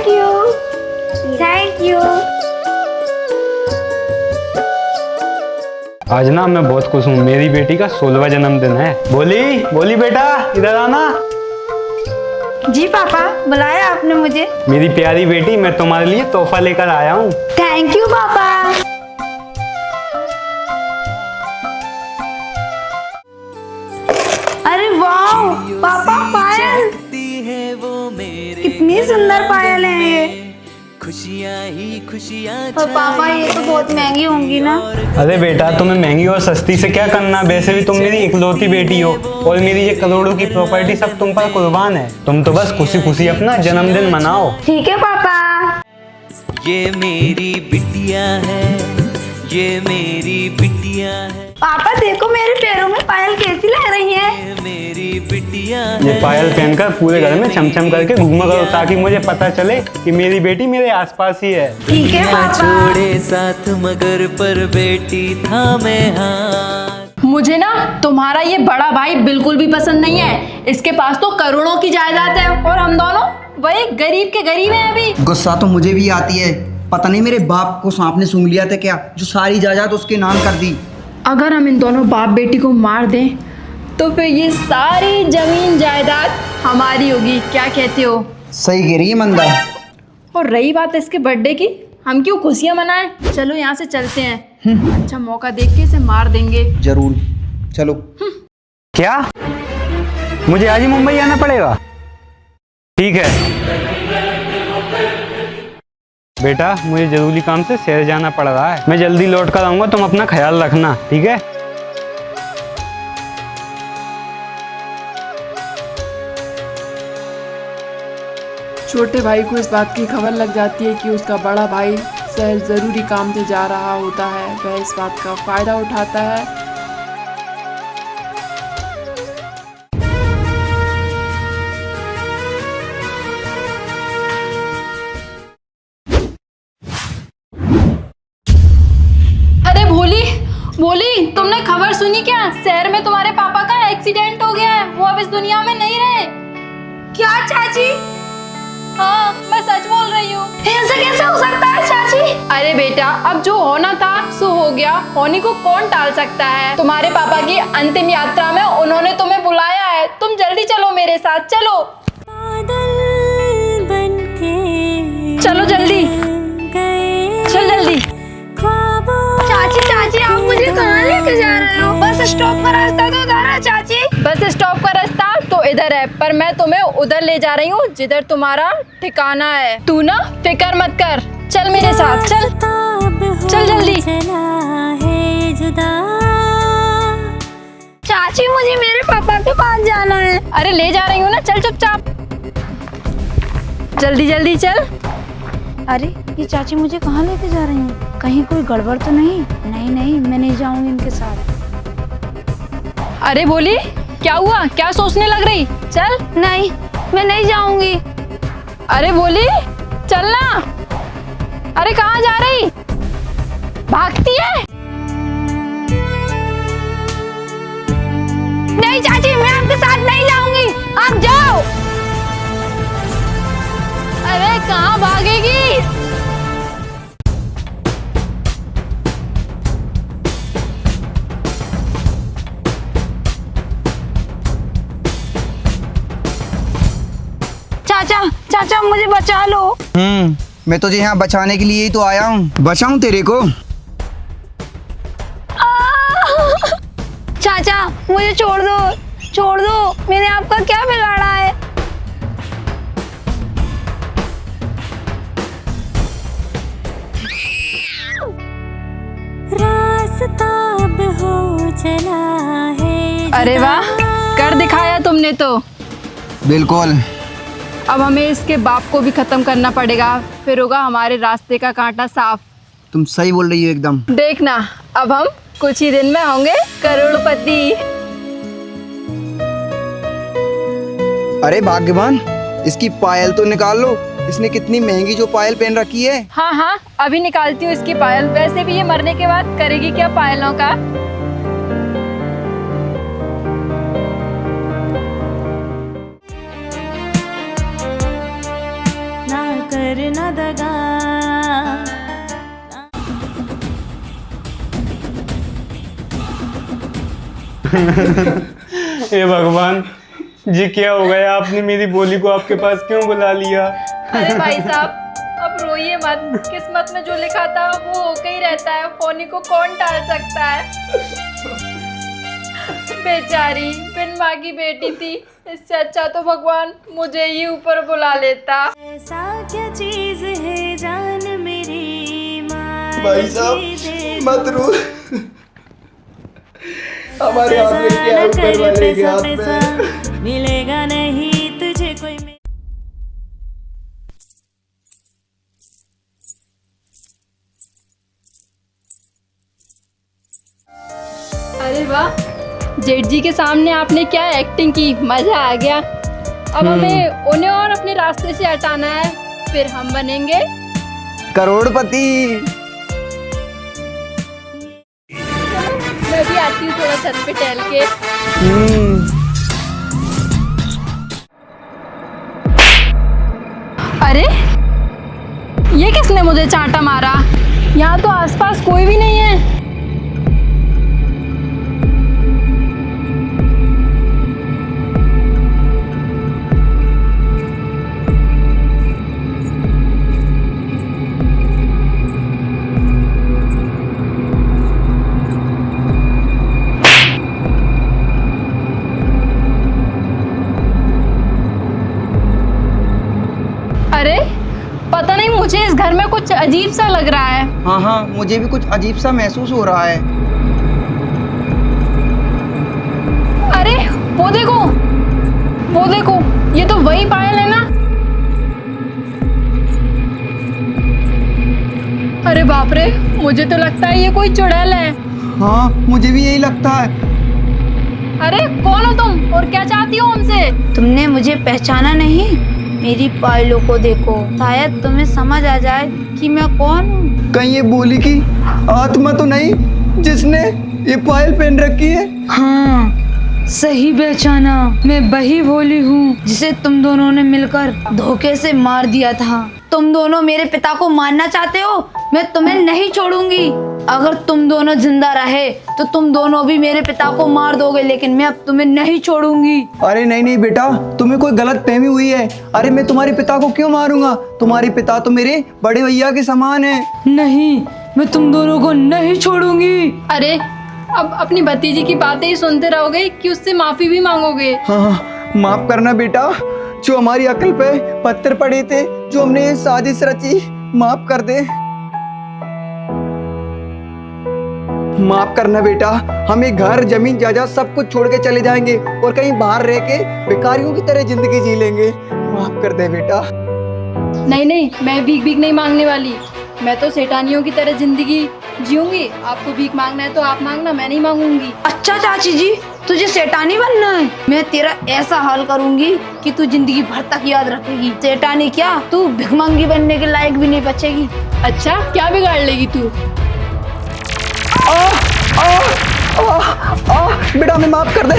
Thank you, thank you. आज ना मैं बहुत खुश हूँ, मेरी बेटी का 16वां जन्मदिन है। बोली बोली बेटा इधर आना। जी पापा, बुलाया आपने मुझे? मेरी प्यारी बेटी, मैं तुम्हारे लिए तोहफा लेकर आया हूँ। थैंक यू पापा। अरे वाह पापा, पायल कितनी सुंदर पायल है ये। खुशियाँ ही खुशियाँ। पर पापा ये तो बहुत महंगी होंगी ना? अरे बेटा, तुम्हें महंगी और सस्ती से क्या करना, वैसे भी तुम मेरी इकलौती बेटी हो और मेरी ये करोड़ों की प्रॉपर्टी सब तुम पर कुर्बान है। तुम तो बस खुशी खुशी अपना जन्मदिन मनाओ। ठीक है पापा। ये मेरी बिटिया है, ये मेरी बिटिया है, पापा देखो मेरे पैरों में पायल कैसी लग रही है। ये मेरी बिटिया ये है। पायल पहनकर पूरे घर में छमछम करके घूमा करो, ताकि मुझे पता चले कि मेरी बेटी मेरे आसपास ही है। ठीक है ना पापा। छोड़े साथ मगर पर बेटी थामे हाथ। मुझे ना तुम्हारा ये बड़ा भाई बिल्कुल भी पसंद नहीं है। इसके पास तो करोड़ों की जायदाद है और हम दोनों वही गरीब के गरीब हैं अभी। गुस्सा तो मुझे भी आती है। पता नहीं मेरे बाप को सांप ने सूंघ लिया था क्या, जो सारी जायदाद उसके नाम कर दी। अगर हम इन दोनों बाप बेटी को मार दें तो फिर ये सारी जमीन जायदाद हमारी होगी। क्या कहते हो? सही कह रही है मंदा। और रही बात इसके बर्थडे की, हम क्यों खुशियां मनाएं? चलो यहाँ से चलते हैं। अच्छा मौका देख के इसे मार देंगे। जरूर, चलो। क्या मुझे आज ही मुंबई आना पड़ेगा? ठीक है बेटा, मुझे जरूरी काम से शहर जाना पड़ रहा है। मैं जल्दी लौट कर आऊंगा, तुम अपना ख्याल रखना, ठीक है? छोटे भाई को इस बात की खबर लग जाती है कि उसका बड़ा भाई शहर ज़रूरी काम से जा रहा होता है। वह इस बात का फ़ायदा उठाता है। अरे भोली भोली, तुमने खबर सुनी क्या? शहर में तुम्हारे पापा का एक्सीडेंट हो गया है। वो अब इस दुनिया में नहीं रहे। क्या चाची? हाँ, मैं सच बोल रही हूँ। ऐसा कैसे हो सकता है चाची? अरे बेटा, अब जो होना था सो हो गया। होने को कौन टाल सकता है? तुम्हारे पापा की अंतिम यात्रा में उन्होंने तुम्हें बुलाया है। तुम जल्दी चलो मेरे साथ, चलो चलो जल्दी, चल जल्दी। चाची चाची, आप मुझे कहाँ लेके जा रहे हो? बस स्टॉप का रास्ता तो उधर है चाची। बस स्टॉप का रास्ता तो इधर है, पर मैं तुम्हें उधर ले जा रही हूँ जिधर तुम्हारा ठिकाना है। तू ना फिक्र मत कर, चल मेरे साथ, चल चल जल्दी। चाची मुझे मेरे पापा के पास जाना है। अरे ले जा रही हूँ ना, चल चुपचाप, जल्दी जल्दी चल। अरे ये चाची मुझे कहाँ लेके जा रही हैं? कहीं कोई गड़बड़ तो नहीं? नहीं नहीं, मैं नहीं जाऊंगी इनके साथ। अरे बोली, क्या हुआ? क्या सोचने लग रही? चल। नहीं, मैं नहीं जाऊंगी। अरे बोली, चलना। अरे कहाँ जा रही? भागती है? नहीं चाची, मैं आपके साथ नहीं जाऊंगी। आप जाओ। अरे कहाँ भागेगी? चाचा चाचा, मुझे बचा लो। मैं तुझे यहाँ बचाने के लिए ही तो आया हूँ। बचाऊं तेरे को? चाचा मुझे छोड़ दो, छोड़ दो। मैंने आपका क्या बिगाड़ा है? रास्ता अब हो चला है। अरे वाह, कर दिखाया तुमने तो। बिल्कुल। अब हमें इसके बाप को भी खत्म करना पड़ेगा, फिर होगा हमारे रास्ते का कांटा साफ। तुम सही बोल रही हो एकदम। देखना, अब हम कुछ ही दिन में होंगे करोड़पति। अरे भाग्यवान, इसकी पायल तो निकाल लो। इसने कितनी महंगी जो पायल पहन रखी है। हाँ हाँ, अभी निकालती हूँ इसकी पायल। वैसे भी ये मरने के बाद करेगी क्या पायलों का? ना कर हे भगवान जी, क्या हो गया? आपने मेरी बोली को आपके पास क्यों बुला लिया? अरे भाई साहब, अब रोइए मत। किस्मत में जो लिखा था वो होके ही रहता है। फोनी को कौन टाल सकता है? बेचारी बिन माँ की बेटी थी। इससे अच्छा तो भगवान मुझे ही ऊपर बुला लेता। ऐसा क्या चीज है जान मेरी माँ भाई साहब मत रो, हमारे हाथ में क्या है, ऊपर वाले के हाथ में। मिलेगा नहीं तुझे कोई। अरे वाह, जेठ जी के सामने आपने क्या एक्टिंग की, मजा आ गया। अब हमें उन्हें और अपने रास्ते से हटाना है, फिर हम बनेंगे करोड़पति। मैं भी आती हूँ थोड़ा छत पे टहल के। अरे ये किसने मुझे चांटा मारा? यहाँ तो आसपास कोई भी नहीं है। अरे पता नहीं, मुझे इस घर में कुछ अजीब सा लग रहा है। हाँ हाँ, मुझे भी कुछ अजीब सा महसूस हो रहा है। अरे वो देखो, वो देखो, ये तो वही पायल है ना? अरे बाप रे, मुझे तो लगता है ये कोई चुड़ैल है। हाँ, मुझे भी यही लगता है। अरे कौन हो तुम और क्या चाहती हो हमसे? तुमने मुझे पहचाना नहीं? मेरी पायलों को देखो, शायद तुम्हें समझ आ जाए कि मैं कौन हूँ। कहीं ये बोली की आत्मा तो नहीं जिसने ये पायल पहन रखी है? हाँ, सही पहचाना। मैं वही भोली हूँ जिसे तुम दोनों ने मिलकर धोखे से मार दिया था। तुम दोनों मेरे पिता को मारना चाहते हो? मैं तुम्हें नहीं छोड़ूंगी। अगर तुम दोनों जिंदा रहे तो तुम दोनों भी मेरे पिता को मार दोगे, लेकिन मैं अब तुम्हें नहीं छोड़ूंगी। अरे नहीं नहीं बेटा, तुम्हें कोई गलत फहमी हुई है। अरे मैं तुम्हारे पिता को क्यों मारूंगा? तुम्हारे पिता तो मेरे बड़े भैया के समान है। नहीं, मैं तुम दोनों को नहीं छोड़ूंगी। अरे अब अपनी भतीजी की बातें ही सुनते रहोगे कि उससे माफी भी मांगोगे? हाँ, माफ करना बेटा, जो हमारी अकल पे पत्थर पड़े थे, जो हमने ये साजिश रची, माफ कर दे। माफ करना बेटा, हम ये घर जमीन जायदाद सब कुछ छोड़ के चले जाएंगे और कहीं बाहर रह के भिखारियों की तरह जिंदगी जी लेंगे। माफ कर दे बेटा। नहीं नहीं, मैं भीख भीख नहीं मांगने वाली। मैं तो सेठानियों की तरह जिंदगी जीऊंगी। आपको भीख मांगना है तो आप मांगना, मैं नहीं मांगूंगी। अच्छा चाची जी, तुझे सेठानी बनना है? मैं तेरा ऐसा हाल करूंगी कि तू जिंदगी भर तक याद रखेगी। सेठानी क्या, तू भिखमंगी बनने के लायक भी नहीं बचेगी। अच्छा, क्या बिगाड़ लेगी तू? बेटा हमें माफ कर दे।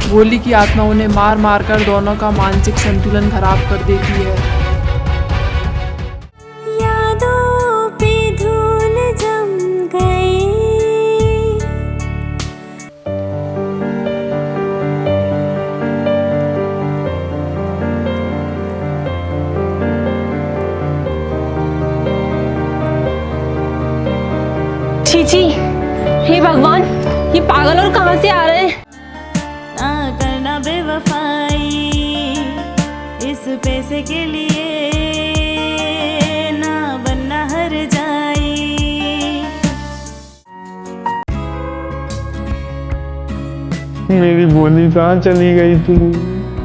भोली की आत्मा उन्हें मार मार कर दोनों का मानसिक संतुलन खराब कर देती है। यादों पे धूल जम गई। छी, हे भगवान, ये पागल और कहाँ से आ रहे हैं? ना करना बेवफाई इस पैसे के लिए, ना बनना हर जाई। मेरी बोली कहाँ चली गई तू,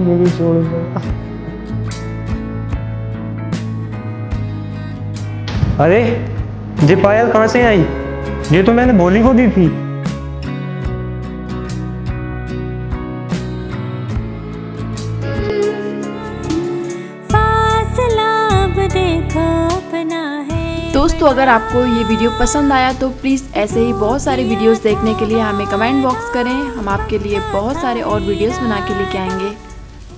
मुझे छोड़ कर? अरे ये पायल कहाँ से आई? ये तो मैंने बोली को दी थी। फासला अब देखो अपना है। दोस्तों, अगर आपको ये वीडियो पसंद आया तो प्लीज़ ऐसे ही बहुत सारे वीडियोस देखने के लिए हमें कमेंट बॉक्स करें। हम आपके लिए बहुत सारे और वीडियोस बना के लेके आएंगे।